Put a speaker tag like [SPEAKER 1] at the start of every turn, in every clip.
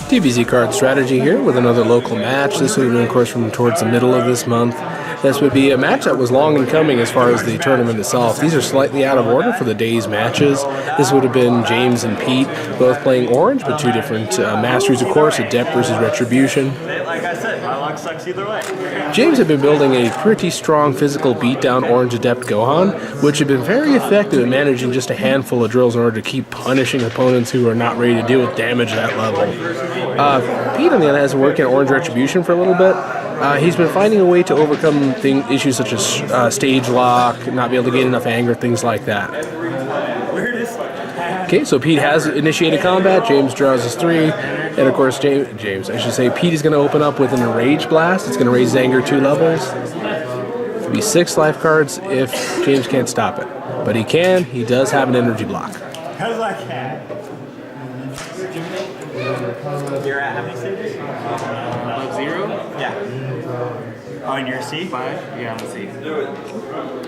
[SPEAKER 1] DBZ card strategy here with another local match. This would have been, of course, from towards the middle of this month. This would be a match that was long in coming as far as the tournament itself. These are slightly out of order for the day's matches. This would have been James and Pete, both playing orange, but two different masters, of course, Adept versus Retribution.
[SPEAKER 2] Like I said, my luck sucks either way.
[SPEAKER 1] James had been building a pretty strong physical beatdown orange Adept Gohan, which had been very effective at managing just a handful of drills in order to keep punishing opponents who are not ready to deal with damage at that level. Pete, on the other hand, has been working at orange Retribution for a little bit. He's been finding a way to overcome issues such as stage lock, not be able to get enough anger, things like that. Okay, so Pete has initiated combat. James draws his 3. And of course, James, I should say, Pete is going to open up with an Enrage Blast. It's going to raise his anger 2 levels. It'll be 6 life cards if James can't stop it. But he can. He does have an energy block.
[SPEAKER 2] Because I can. You're at how many stages?
[SPEAKER 3] 0?
[SPEAKER 2] Yeah. Oh, and you're C?
[SPEAKER 3] 5? Yeah, I'm a C.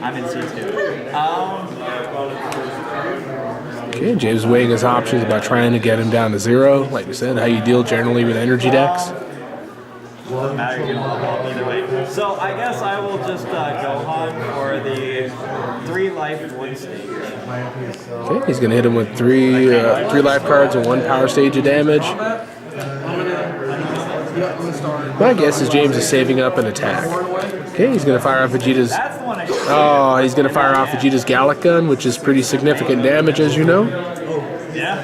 [SPEAKER 2] I'm in C2.
[SPEAKER 1] Okay, James is weighing his options about trying to get him down to 0. Like we said, how you deal generally with energy decks.
[SPEAKER 2] Doesn't matter, you're gonna level up either way. So I guess I will just Gohan for the 3 life 1 stage.
[SPEAKER 1] Okay, he's going to hit him with 3 life cards and 1 power stage of damage. My guess is James is saving up an attack. Okay, he's going to fire off Vegeta's... Oh, he's going to fire off Vegeta's Gallic Gun, which is pretty significant damage, as you know.
[SPEAKER 2] Yeah.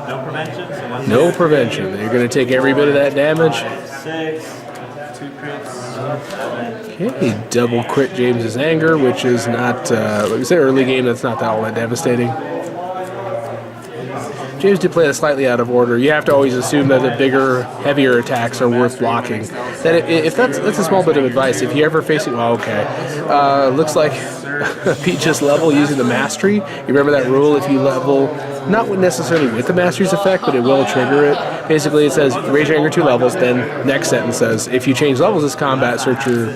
[SPEAKER 2] No prevention? So
[SPEAKER 1] no prevention. You're going to take every bit of that damage.
[SPEAKER 2] 6, 2 crits, 7.
[SPEAKER 1] Okay, he double crit James's anger, which is not, like I said, early game, that's not all that devastating. James did play that slightly out of order. You have to always assume that the bigger, heavier attacks are worth blocking. That if that's a small bit of advice. If you're ever facing, looks like Pete just level using the mastery. You remember that rule? If you level, not necessarily with the mastery's effect, but it will trigger it. Basically, it says raise your anger 2 levels. Then next sentence says if you change levels this combat, search your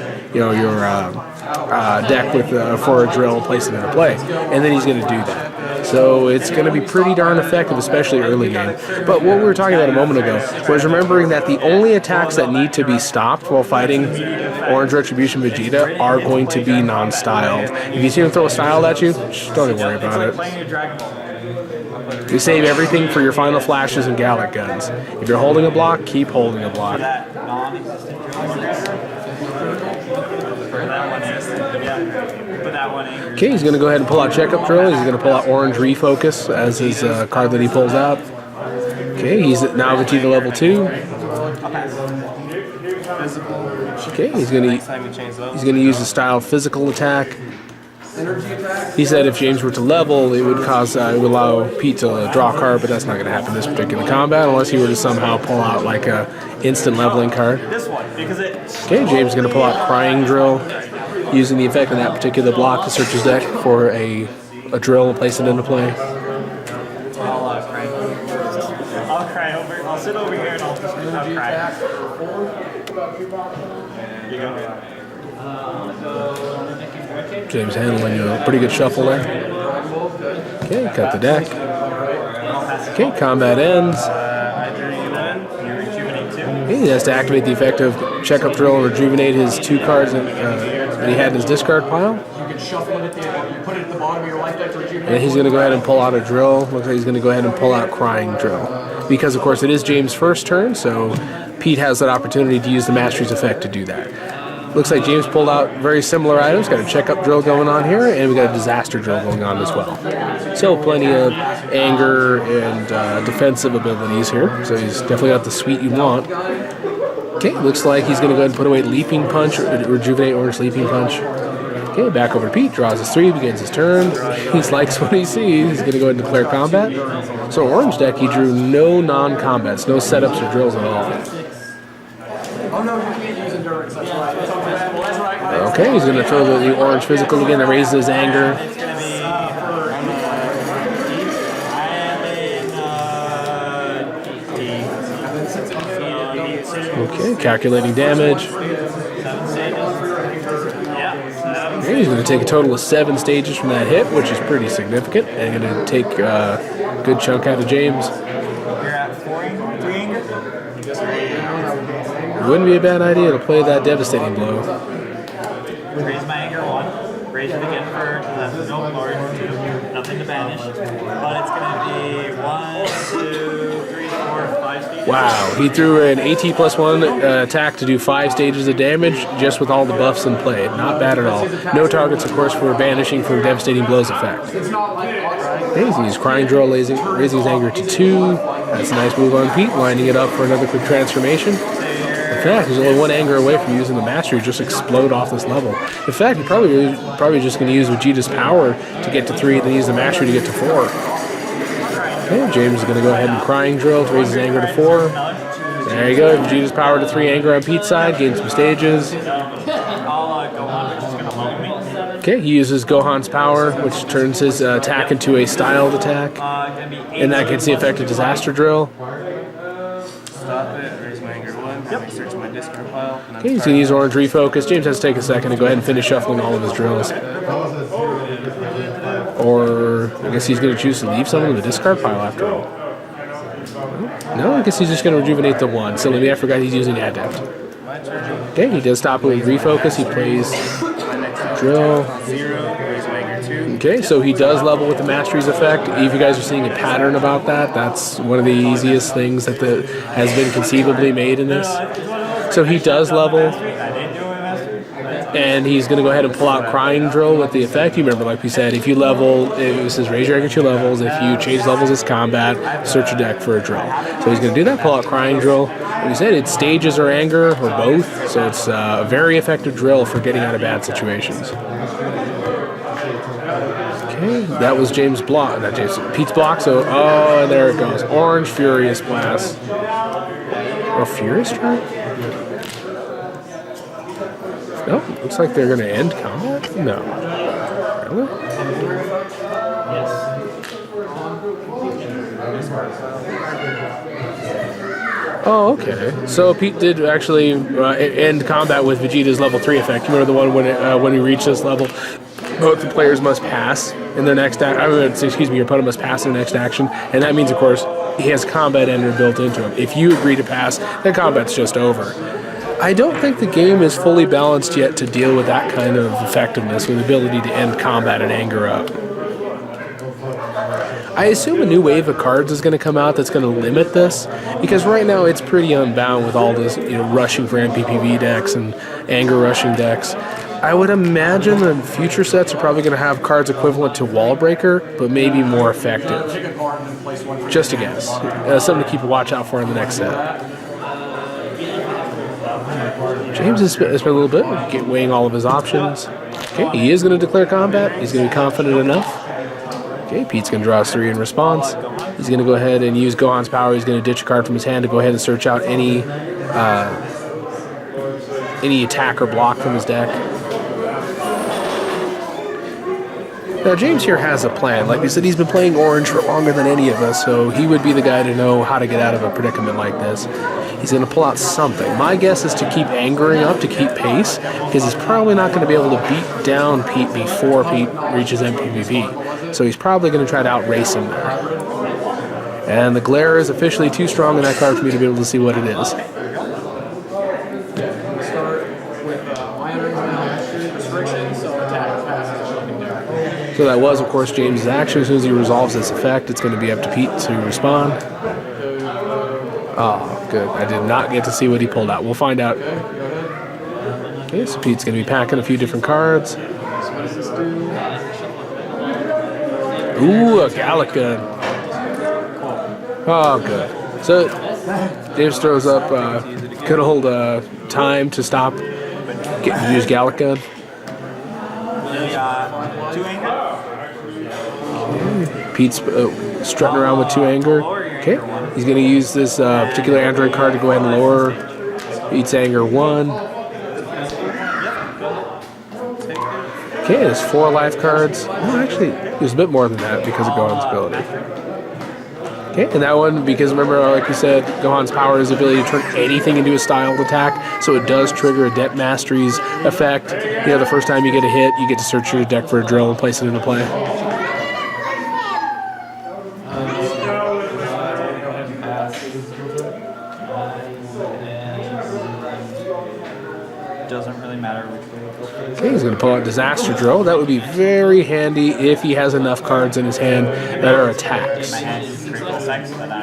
[SPEAKER 1] deck with for a drill, place it into play, and then he's going to do that. So it's going to be pretty darn effective, especially early game. But what we were talking about a moment ago was remembering that the only attacks that need to be stopped while fighting Orange Retribution Vegeta are going to be non-styled. If you see him throw a style at you, just don't even worry about it. You save everything for your final flashes and Gallic Guns. If you're holding a block, keep holding a block. Okay, he's going to go ahead and pull out Checkup Drill. He's going to pull out Orange Refocus as his card that he pulls out. Okay, he's now Vegeta level 2. Okay, he's going to use the style Physical Attack. He said if James were to level, it would allow Pete to draw a card, but that's not going to happen in this particular combat unless he were to somehow pull out like a instant leveling card. Okay, James is going to pull out Crying Drill, using the effect of that particular block to search his deck for a drill and place it into play.
[SPEAKER 2] I'll cry over. I'll sit over here and I'll cry. You go.
[SPEAKER 1] James handling a pretty good shuffle there. Okay, cut the deck. Okay, combat ends. Okay, he has to activate the effect of Checkup Drill and rejuvenate his 2 cards that he had in his discard pile. And he's going to go ahead and pull out a drill. Looks like he's going to go ahead and pull out Crying Drill. Because, of course, it is James' first turn, so Pete has that opportunity to use the Mastery's effect to do that. Looks like James pulled out very similar items. Got a Checkup Drill going on here, and we got a Disaster Drill going on as well. So plenty of anger and defensive abilities here. So he's definitely got the suite you want. Okay, looks like he's going to go ahead and put away Leaping Punch, rejuvenate Orange Leaping Punch. Okay, back over to Pete, draws his 3, begins his turn. He likes what he sees. He's going to go ahead and declare combat. So Orange deck, he drew no non-combats, no setups or drills at all. Okay, he's going to throw the Orange Physical again to raise his anger. Okay, calculating damage. Okay, he's going to take a total of 7 stages from that hit, which is pretty significant, and going to take a good chunk out of James.
[SPEAKER 2] You're at 4
[SPEAKER 1] it wouldn't be a bad idea to play that devastating blow.
[SPEAKER 2] Raise my anger 1. Raise it again for the no glory 2. Nothing to banish. But it's going to be 1, 2, 3, 4, 5 stages.
[SPEAKER 1] Wow, he threw an AT+1 attack to do 5 stages of damage just with all the buffs in play. Not bad at all. No targets, of course, for banishing for devastating blows effect. Okay, he's going to use Crying Drill, raising his anger to 2. That's a nice move on Pete, lining it up for another quick transformation. In fact, he's only 1 anger away from using the mastery to just explode off this level. In fact, he's probably just going to use Vegeta's power to get to 3, then use the mastery to get to 4. Okay, James is going to go ahead and Crying Drill to raise his anger to 4. There you go, Vegeta's power to 3 anger on Pete's side, gain some stages. Okay, he uses Gohan's power, which turns his attack into a styled attack. And that gets the effect of Disaster Drill.
[SPEAKER 3] Stop it, raise my anger 1, have me search my discard pile.
[SPEAKER 1] Okay, he's going to use Orange Refocus. James has to take a second to go ahead and finish shuffling all of his drills. Or I guess he's going to choose to leave some of the discard pile after all. No, I guess he's just going to rejuvenate the 1. So maybe I forgot he's using Adept. Okay, he does stop it with Refocus. He plays Drill.
[SPEAKER 3] 0, raise my anger 2.
[SPEAKER 1] Okay, so he does level with the Mastery's effect. If you guys are seeing a pattern about that, that's one of the easiest things that has been conceivably made in this. So he does level. And he's going to go ahead and pull out Crying Drill with the effect. You remember, like we said, if you level, it says raise your anger 2 levels. If you change levels as combat, search your deck for a drill. So he's going to do that, pull out Crying Drill. Like we said, it stages or anger, or both. So it's a very effective drill for getting out of bad situations. Okay, that was James' block. Not James, Pete's block. So, oh, there it goes. Orange Furious Blast. Or Furious Strike? No, looks like they're going to end combat? No. Really? Oh, okay. So Pete did actually end combat with Vegeta's level 3 effect. You remember the one when we reach this level, both the players must pass in their next your opponent must pass in their next action, and that means, of course, he has combat ender built into him. If you agree to pass, then combat's just over. I don't think the game is fully balanced yet to deal with that kind of effectiveness, with the ability to end combat and anger up. I assume a new wave of cards is going to come out that's going to limit this, because right now it's pretty unbound with all this, rushing for NPPV decks and anger rushing decks. I would imagine the future sets are probably going to have cards equivalent to Wall Breaker, but maybe more effective. Just a guess. Something to keep a watch out for in the next set. James has spent a little bit weighing all of his options. Okay, he is going to declare combat. He's going to be confident enough. Okay, Pete's going to draw 3 in response. He's going to go ahead and use Gohan's power. He's going to ditch a card from his hand to go ahead and search out any attack or block from his deck. Now, James here has a plan. Like we said, he's been playing Orange for longer than any of us, so he would be the guy to know how to get out of a predicament like this. He's going to pull out something. My guess is to keep angering up, to keep pace, because he's probably not going to be able to beat down Pete before Pete reaches MPVP. So he's probably going to try to outrace him there. And the glare is officially too strong in that card for me to be able to see what it is. So that was, of course, James' action. As soon as he resolves this effect, it's going to be up to Pete to respond. Oh, good. I did not get to see what he pulled out. We'll find out. Okay, so Pete's going to be packing a few different cards. Ooh, a Gallic gun. Oh, good. So James throws up good old time to stop. Use Gallic gun. Pete's strutting around with 2 anger. Okay, he's going to use this particular Android card to go ahead and lower Pete's anger 1. Okay, there's 4 life cards. Oh, actually, there's a bit more than that because of Gohan's ability. Okay, and that one, because remember, like we said, Gohan's power is the ability to turn anything into a styled attack, so it does trigger Adept Mastery's effect. The first time you get a hit, you get to search your deck for a drill and place it into play.
[SPEAKER 2] doesn't really matter which way.
[SPEAKER 1] Okay, he's going to pull out Disaster Drill. That would be very handy if he has enough cards in his hand that are attacks.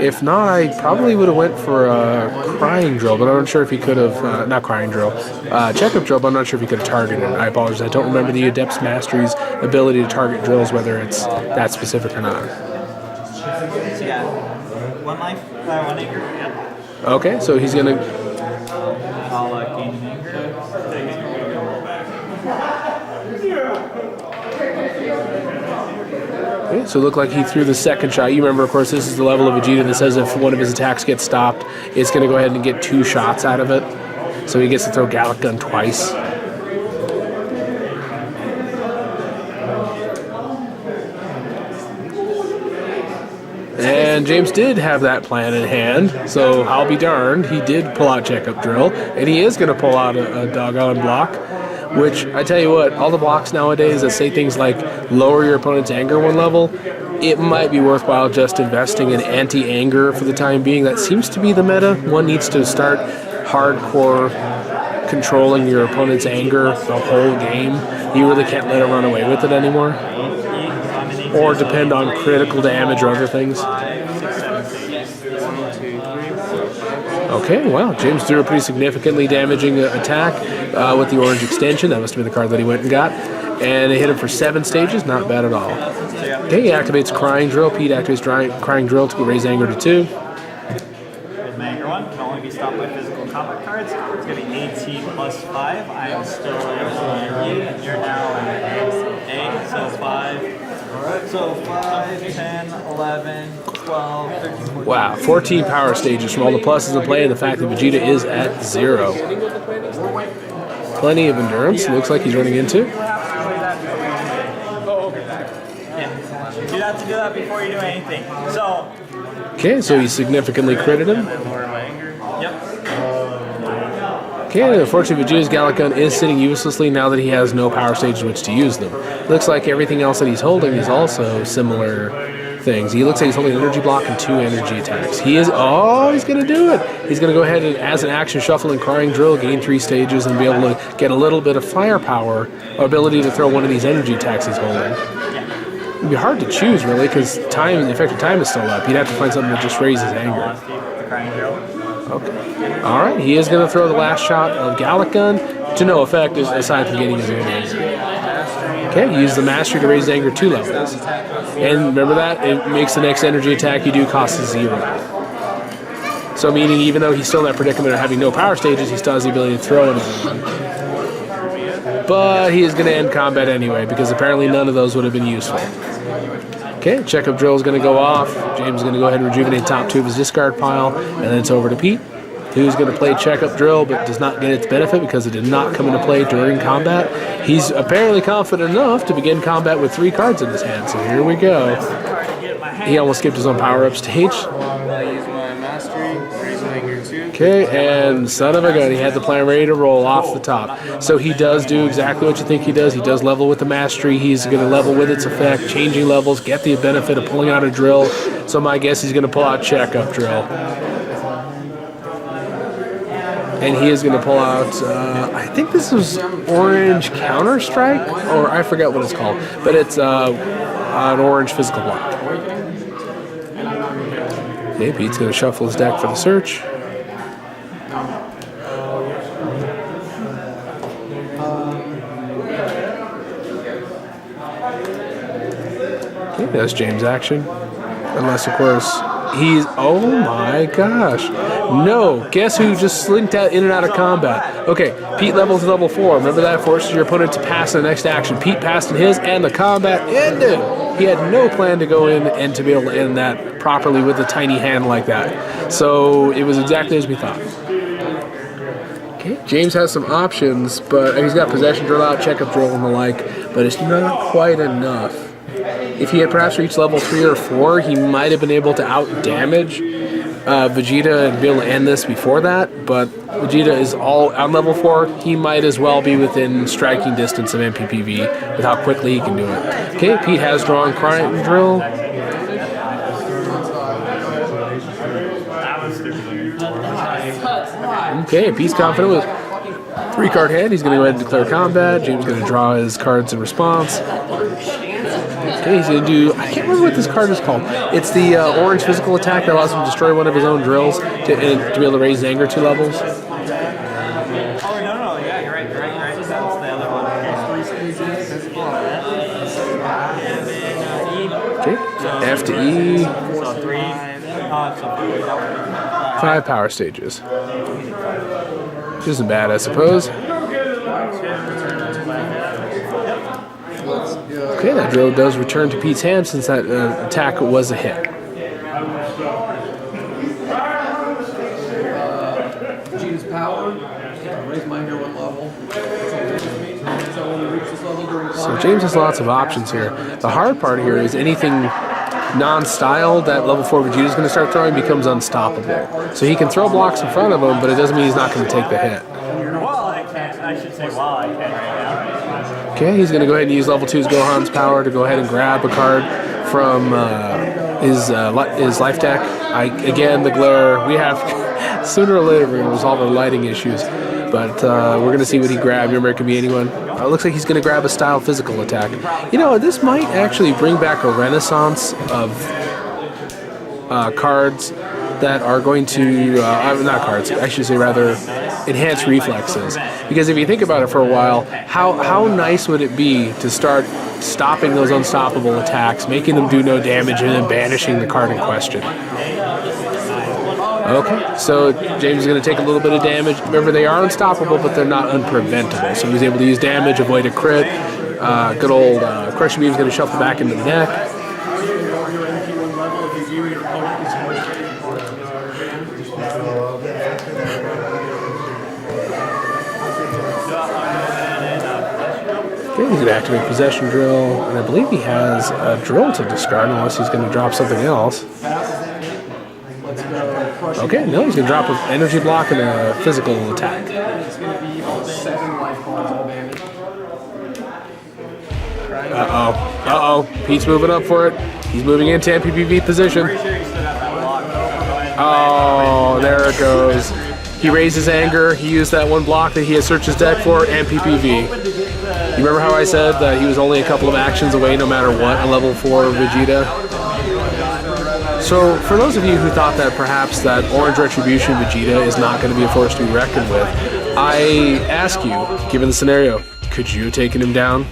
[SPEAKER 1] If not, I probably would have went for a Crying Drill, but I'm not sure if he could have, not Crying Drill, Checkup Drill, but I'm not sure if he could have targeted it. I apologize. I don't remember the Adept's Mastery's ability to target drills, whether it's that specific or not.
[SPEAKER 2] So yeah, 1 life, 1 anger, yeah.
[SPEAKER 1] Okay, so he's going to...
[SPEAKER 2] I'll gain an anger.
[SPEAKER 1] Okay, so it looked like he threw the second shot. You remember, of course, this is the level of Vegeta that says if one of his attacks gets stopped, it's going to go ahead and get 2 shots out of it. So he gets to throw Gallic Gun twice. And James did have that plan in hand, so I'll be darned, he did pull out Checkup Drill, and he is going to pull out a doggone block, which, I tell you what, all the blocks nowadays that say things like lower your opponent's anger 1 level, it might be worthwhile just investing in anti-anger for the time being. That seems to be the meta. One needs to start hardcore controlling your opponent's anger the whole game. You really can't let him run away with it anymore. Or depend on critical damage or other things. Okay, wow, James threw a pretty significantly damaging attack with the orange extension. That must have been the card that he went and got. And it hit him for 7 stages, not bad at all. Okay, he activates Crying Drill. Pete activates Crying Drill to raise anger to 2.
[SPEAKER 2] My anger 1 can only be stopped by physical combat cards. It's going to be 18 plus 5. I am still at you, and you're now at 8, so 5. So 5, 10, 11, 12, 13, 14.
[SPEAKER 1] Wow, 14 power stages from all the pluses in play and the fact that Vegeta is at 0. Plenty of endurance, looks like he's running into.
[SPEAKER 2] Yeah, you'd have to do that before you do anything. So.
[SPEAKER 1] Okay, so he significantly critted him.
[SPEAKER 2] Yep.
[SPEAKER 1] Okay, unfortunately Vegeta's Gallic Gun is sitting uselessly now that he has no power stages which to use them. Looks like everything else that he's holding is also similar things. He looks like he's holding an energy block and 2 energy attacks. He is, oh, he's going to do it. He's going to go ahead and, as an action, shuffle and Crying Drill, gain 3 stages, and be able to get a little bit of firepower or ability to throw one of these energy attacks he's holding. It'd be hard to choose, really, because effective time is still up. You'd have to find something that just raises anger. Okay. All right, he is going to throw the last shot of Gallic Gun to no effect, aside from getting his own anger. Okay, use the Mastery to raise anger 2 levels. And remember that, it makes the next energy attack you do cost 0. So meaning even though he's still in that predicament of having no power stages, he still has the ability to throw another one. But he is going to end combat anyway, because apparently none of those would have been useful. Okay, Checkup Drill is going to go off. James is going to go ahead and rejuvenate top 2 of his discard pile, and then it's over to Pete, who's going to play Checkup Drill, but does not get its benefit because it did not come into play during combat. He's apparently confident enough to begin combat with 3 cards in his hand, so here we go. He almost skipped his own power-up stage. Okay, and son of a gun, he had the plan ready to roll off the top. So he does do exactly what you think he does. He does level with the Mastery. He's going to level with its effect, changing levels, get the benefit of pulling out a drill. So my guess he's going to pull out Checkup Drill. And he is going to pull out, I think this is Orange Counter-Strike, or I forget what it's called, but it's an orange physical block. Okay, Pete's going to shuffle his deck for the search. Okay, that's James' action. Unless, of course, he's... Oh my gosh. No, guess who just slinked out in and out of combat? Okay, Pete levels to level 4. Remember that forces your opponent to pass in the next action. Pete passed in his, and the combat ended. He had no plan to go in and to be able to end that properly with a tiny hand like that. So it was exactly as we thought. Okay, James has some options, but he's got Possession Drill out, Checkup Drill, and the like, but it's not quite enough. If he had perhaps reached level 3 or 4, he might have been able to out-damage Vegeta and be able to end this before that, but Vegeta is all on level 4. He might as well be within striking distance of MPPV with how quickly he can do it. Okay, Pete has drawn Crying Drill. Okay, Pete's confident with 3-card hand, he's going to go ahead and declare combat. James is going to draw his cards in response. Okay, he's going to do, I can't remember what this card is called. It's the orange physical attack that allows him to destroy one of his own drills to be able to raise his anger 2 levels.
[SPEAKER 2] Oh, no, yeah, you're right. That's the other one.
[SPEAKER 1] Okay, F to E.
[SPEAKER 2] So 3.
[SPEAKER 1] 5 power stages. Which isn't bad, I suppose. Okay, that drill does return to Pete's hand since that attack was a hit.
[SPEAKER 4] Vegeta's power. Raise my hero 1 level.
[SPEAKER 1] So James has lots of options here. The hard part here is anything non-style that level 4 Vegeta is going to start throwing becomes unstoppable. So he can throw blocks in front of him, but it doesn't mean he's not going to take the hit.
[SPEAKER 2] Well, I can't. I should say, well, I can right now.
[SPEAKER 1] Okay, he's going to go ahead and use level 2's Gohan's power to go ahead and grab a card from his life deck. Again, the glare. We have sooner or later we're going to resolve our lighting issues, but we're going to see what he grabbed. Remember, it could be anyone. It looks like he's going to grab a style physical attack. You know, this might actually bring back a renaissance of cards that are going to, not cards, I should say rather, enhance reflexes. Because if you think about it for a while, how nice would it be to start stopping those unstoppable attacks, making them do no damage, and then banishing the card in question? Okay, so James is going to take a little bit of damage. Remember, they are unstoppable, but they're not unpreventable. So he's able to use damage, avoid a crit. Good old Crushing Beam is going to shuffle back into the deck. Okay, he's going to activate Possession Drill, and I believe he has a drill to discard unless he's going to drop something else. Okay, no, he's going to drop an energy block and a physical attack. Uh-oh. Pete's moving up for it. He's moving into MPPV position. Oh, there it goes. He raised his anger. He used that 1 block that he had searched his deck for, MPPV. You remember how I said that he was only a couple of actions away no matter what, a level 4 Vegeta? So, for those of you who thought that perhaps that orange Retribution Vegeta is not going to be a force to be reckoned with, I ask you, given the scenario, could you have taken him down?